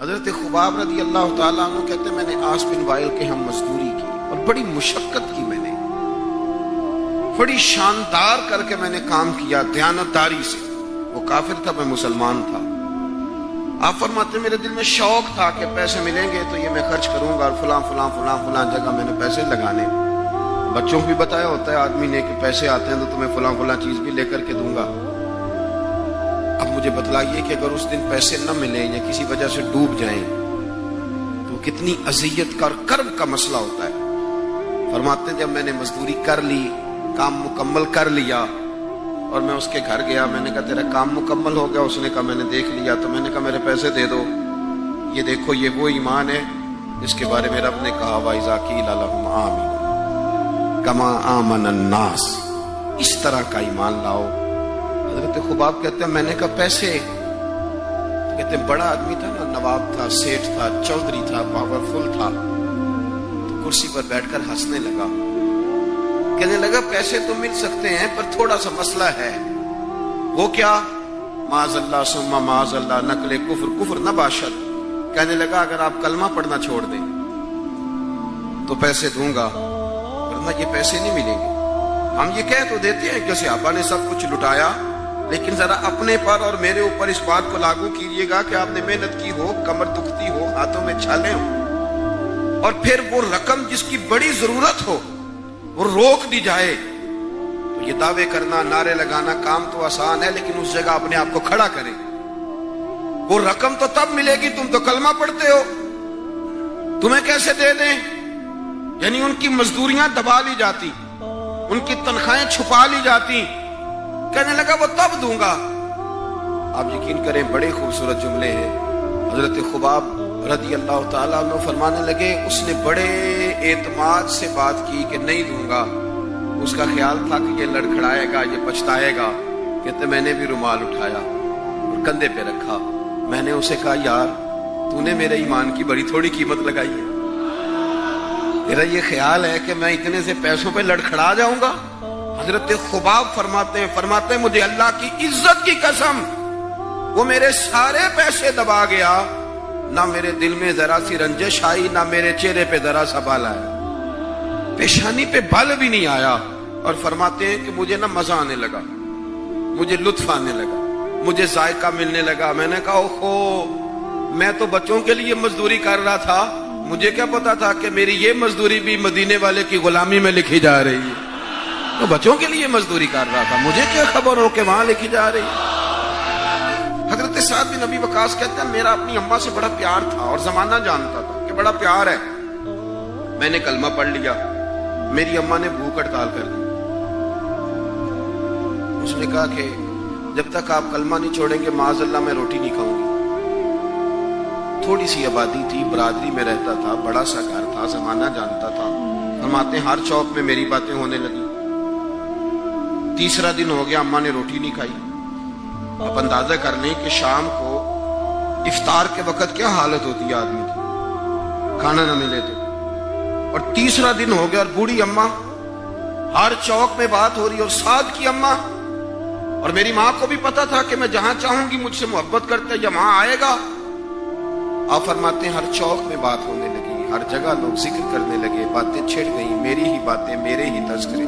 حضرت خباب رضی اللہ تعالیٰ عنہ کہتے ہیں میں نے عاص بن وائل کے ہم مزدوری کی اور بڑی مشقت کی، میں نے بڑی شاندار کر کے میں نے کام کیا دیانتداری سے۔ وہ کافر تھا، میں مسلمان تھا۔ آپ فرماتے ہیں میرے دل میں شوق تھا کہ پیسے ملیں گے تو یہ میں خرچ کروں گا، اور فلاں فلاں فلاں فلاں جگہ میں نے پیسے لگانے۔ بچوں کو بھی بتایا ہوتا ہے آدمی نے کہ پیسے آتے ہیں تو تمہیں فلاں فلاں چیز بھی لے کر کے دوں گا۔ اب مجھے بتلائیے کہ اگر اس دن پیسے نہ ملیں یا کسی وجہ سے ڈوب جائیں تو کتنی اذیت کا اور کرب کا مسئلہ ہوتا ہے۔ فرماتے ہیں جب میں نے مزدوری کر لی، کام مکمل کر لیا، اور میں اس کے گھر گیا، میں نے کہا تیرا کام مکمل ہو گیا؟ اس نے کہا میں نے دیکھ لیا۔ تو میں نے کہا میرے پیسے دے دو، یہ دیکھو یہ وہ ایمان ہے جس کے بارے میں رب نے کہا وَإِذَا قِيلَ لَهُمْ آمِنُوا كَمَا آمَنَ النَّاسُ، اس طرح کا ایمان لاؤ۔ حضرت خباب کہتے ہیں میں نے کہا پیسے؟ کہتے ہیں بڑا آدمی تھا نا، نواب تھا، سیٹھ تھا، چودھری تھا، پاورفل تھا، تو کرسی پر بیٹھ کر ہنسنے لگا، کہنے لگا پیسے تو مل سکتے ہیں پر تھوڑا سا مسئلہ ہے۔ وہ کیا؟ معاذ اللہ ثم معاذ اللہ، نقل کفر نہ باشد۔ کہنے لگا اگر آپ کلمہ پڑھنا چھوڑ دیں تو پیسے دوں گا، ورنہ یہ پیسے نہیں ملیں گے۔ ہم یہ کہہ تو دیتے ہیں کہ صحابہ نے سب کچھ لٹایا، لیکن ذرا اپنے پر اور میرے اوپر اس بات کو لاگو کیجیے گا کہ آپ نے محنت کی ہو، کمر دکھتی ہو، ہاتھوں میں چھالے ہوں، اور پھر وہ رقم جس کی بڑی ضرورت ہو وہ روک دی جائے، تو یہ دعوے کرنا، نعرے لگانا کام تو آسان ہے، لیکن اس جگہ اپنے آپ کو کھڑا کریں۔ وہ رقم تو تب ملے گی، تم تو کلمہ پڑھتے ہو، تمہیں کیسے دے دیں؟ یعنی ان کی مزدوریاں دبا لی جاتی، ان کی تنخواہیں چھپا لی جاتی۔ کہنے لگا وہ تب دوں گا۔ آپ یقین کریں بڑے خوبصورت جملے ہیں۔ حضرت خباب رضی اللہ تعالیٰ عنہ فرمانے لگے اس نے بڑے اعتماد سے بات کی کہ نہیں دوں گا۔ اس کا خیال تھا کہ یہ لڑکھڑائے گا، یہ پچھتائے گا۔ کہتے میں نے بھی رومال اٹھایا اور کندھے پہ رکھا، میں نے اسے کہا یار تو نے میرے ایمان کی بڑی تھوڑی قیمت لگائی ہے، میرا یہ خیال ہے کہ میں اتنے سے پیسوں پہ لڑکھڑا جاؤں گا؟ حضرت خباب فرماتے ہیں مجھے اللہ کی عزت کی قسم وہ میرے سارے پیسے دبا گیا، نہ میرے دل میں ذرا سی رنجش آئی، نہ میرے چہرے پہ ذرا سا بال آیا، پیشانی پہ بال بھی نہیں آیا۔ اور فرماتے ہیں کہ مجھے نہ مزہ آنے لگا، مجھے لطف آنے لگا، مجھے ذائقہ ملنے لگا۔ میں نے کہا اوہو، میں تو بچوں کے لیے مزدوری کر رہا تھا، مجھے کیا پتا تھا کہ میری یہ مزدوری بھی مدینے والے کی غلامی میں لکھی جا رہی ہے۔ تو بچوں کے لیے مزدوری کر رہا تھا، مجھے کیا خبر ہو کہ وہاں لکھی جا رہی ہے۔ حضرت سعد بن ابی وقاص کہتے ہیں میرا اپنی اماں سے بڑا پیار تھا اور زمانہ جانتا تھا کہ بڑا پیار ہے۔ میں نے کلمہ پڑھ لیا، میری اماں نے بھوک ہڑتال کر دی۔ اس نے کہا کہ جب تک آپ کلمہ نہیں چھوڑیں گے معاذ اللہ میں روٹی نہیں کھاؤں گی۔ تھوڑی سی آبادی تھی، برادری میں رہتا تھا، بڑا سا گھر تھا، زمانہ جانتا تھا۔ فرماتے ہیں ہر چوک میں میری باتیں ہونے لگی۔ تیسرا دن ہو گیا، اماں نے روٹی نہیں کھائی۔ آپ اندازہ کر لیں کہ شام کو افطار کے وقت کیا حالت ہوتی ہے آدمی کی، کھانا نہ ملے تو۔ اور تیسرا دن ہو گیا اور بوڑھی اماں، ہر چوک میں بات ہو رہی، اور سعد کی اماں، اور میری ماں کو بھی پتا تھا کہ میں جہاں چاہوں گی مجھ سے محبت کرتا ہے یا وہاں آئے گا۔ آپ فرماتے ہیں ہر چوک میں بات ہونے لگی، ہر جگہ لوگ ذکر کرنے لگے، باتیں چھڑ گئیں، میری ہی باتیں، میرے ہی تذکرے،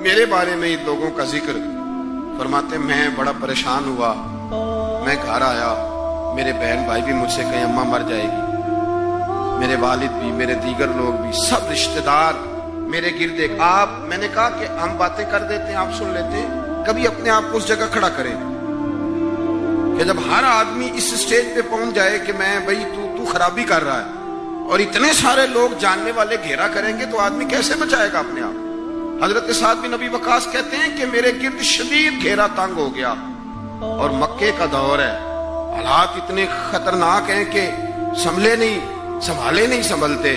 میرے بارے میں ان لوگوں کا ذکر۔ فرماتے میں بڑا پریشان ہوا، میں گھر آیا، میرے بہن بھائی بھی مجھ سے کہیں اماں مر جائے گی، میرے والد بھی، میرے دیگر لوگ بھی، سب رشتہ دار میرے گرد ایک۔ میں نے کہا کہ ہم باتیں کر دیتے ہیں، آپ سن لیتے ہیں، کبھی اپنے آپ کو اس جگہ کھڑا کریں کہ جب ہر آدمی اس سٹیج پہ پہنچ جائے کہ میں بھائی تو خرابی کر رہا ہے، اور اتنے سارے لوگ جاننے والے گھیرا کریں گے تو آدمی کیسے بچائے گا اپنے آپ۔ حضرت سعد بن ابی وقاص کہتے ہیں کہ میرے گرد شدید گھیرا تنگ ہو گیا، اور مکے کا دور ہے، حالات اتنے خطرناک ہیں کہ سنبھالے نہیں سنبھلتے۔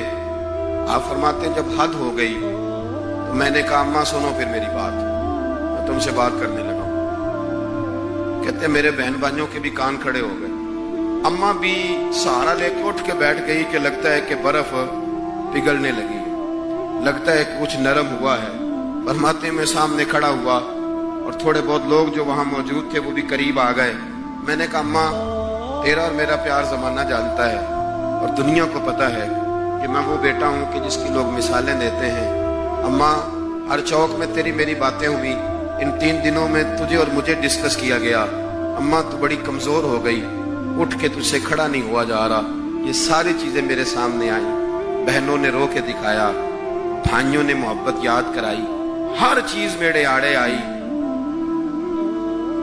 آپ فرماتے ہیں جب حد ہو گئی تو میں نے کہا اماں سنو پھر میری بات، میں تم سے بات کرنے لگا۔ کہتے ہیں میرے بہن بھائیوں کے بھی کان کھڑے ہو گئے، اماں بھی سہارا لے کے اٹھ کے بیٹھ گئی کہ لگتا ہے کہ برف پگھلنے لگی ہے، لگتا ہے کہ کچھ نرم ہوا ہے۔ فرماتے ہیں میں سامنے کھڑا ہوا اور تھوڑے بہت لوگ جو وہاں موجود تھے وہ بھی قریب آ گئے۔ میں نے کہا اماں تیرا اور میرا پیار زمانہ جانتا ہے اور دنیا کو پتا ہے کہ میں وہ بیٹا ہوں کہ جس کی لوگ مثالیں دیتے ہیں. اماں ہر چوک میں تیری میری باتیں ہوئی. ان 3 دنوں میں تجھے اور مجھے ڈسکس کیا گیا. اماں تو بڑی کمزور ہو گئی, اٹھ کے تجھ سے کھڑا نہیں ہوا جا رہا. یہ ساری چیزیں میرے سامنے آئیں. بہنوں نے رو کے دکھایا, بھائیوں نے محبت یاد کرائی, ہر چیز میرے آڑے آئی.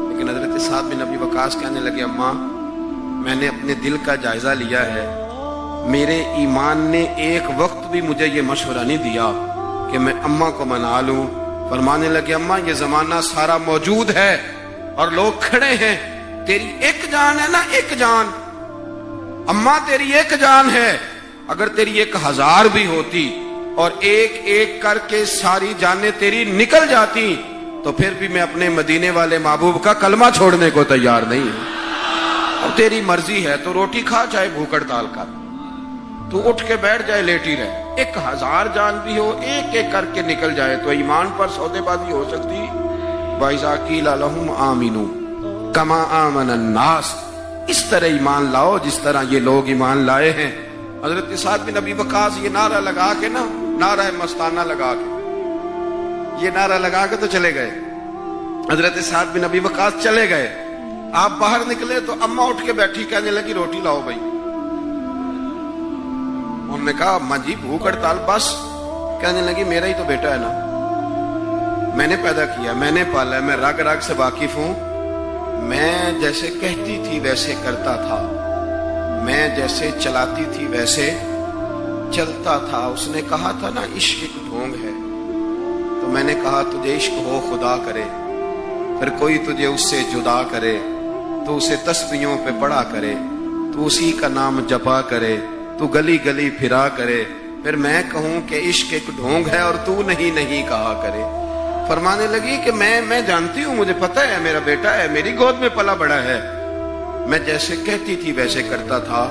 لیکن حضرت سعد بن ابی وقاص کہنے لگے, اماں میں نے اپنے دل کا جائزہ لیا ہے, میرے ایمان نے ایک وقت بھی مجھے یہ مشورہ نہیں دیا کہ میں اماں کو منا لوں. فرمانے لگے, اماں یہ زمانہ سارا موجود ہے اور لوگ کھڑے ہیں, تیری ایک جان ہے نا, ایک جان. اماں تیری ایک جان ہے, اگر تیری 1000 بھی ہوتی اور ایک ایک کر کے ساری جانیں تیری نکل جاتی تو پھر بھی میں اپنے مدینے والے محبوب کا کلمہ چھوڑنے کو تیار نہیں ہوں. اب تیری مرضی ہے تو روٹی کھا, چاہے بھوک ہڑتال کر, تو اٹھ کے بیٹھ جائے, لیٹی رہے. 1000 جان بھی ہو, ایک ایک کر کے نکل جائے تو ایمان پر سودے بازی ہو سکتی. وَإِذَا قِيلَ لَهُمْ آمِنُوا كَمَا آمَنَ النَّاسُ, اس طرح ایمان لاؤ جس طرح یہ لوگ ایمان لائے ہیں. حضرت سعد بن ابی وقاص یہ نعرہ لگا کے نا, نعرہ مستانہ لگا کے, یہ نعرہ لگا کے تو چلے گئے. حضرت سعد بن ابی وقاص چلے گئے. آپ باہر نکلے تو اماں اٹھ کے بیٹھی, کہنے لگی روٹی لاؤ بھائی. انہوں نے کہا, اماں جی بھوک ہڑتال بس. کہنے لگی, میرا ہی تو بیٹا ہے نا, میں نے پیدا کیا, میں نے پالا, میں رگ رگ سے واقف ہوں. میں جیسے کہتی تھی ویسے کرتا تھا, میں جیسے چلاتی تھی ویسے چلتا تھا. اس نے کہا تھا نا عشق ایک ڈھونگ ہے, تو میں نے کہا تجھے عشق ہو خدا کرے, پھر کوئی تجھے اس سے جدا کرے, تو اسے تسبیحوں پہ پڑھا کرے, تو اسی کا نام جپا کرے, تو گلی گلی پھرا کرے, پھر میں کہوں کہ عشق ایک ڈھونگ ہے اور تو نہیں کہا کرے. فرمانے لگی کہ میں جانتی ہوں, مجھے پتہ ہے میرا بیٹا ہے, میری گود میں پلا بڑا ہے, میں جیسے کہتی تھی ویسے کرتا تھا,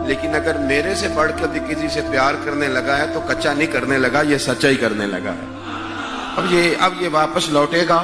لیکن اگر میرے سے بڑھ کے بھی کسی سے پیار کرنے لگا ہے تو کچا نہیں کرنے لگا, یہ سچا ہی کرنے لگا ہے. اب یہ واپس لوٹے گا.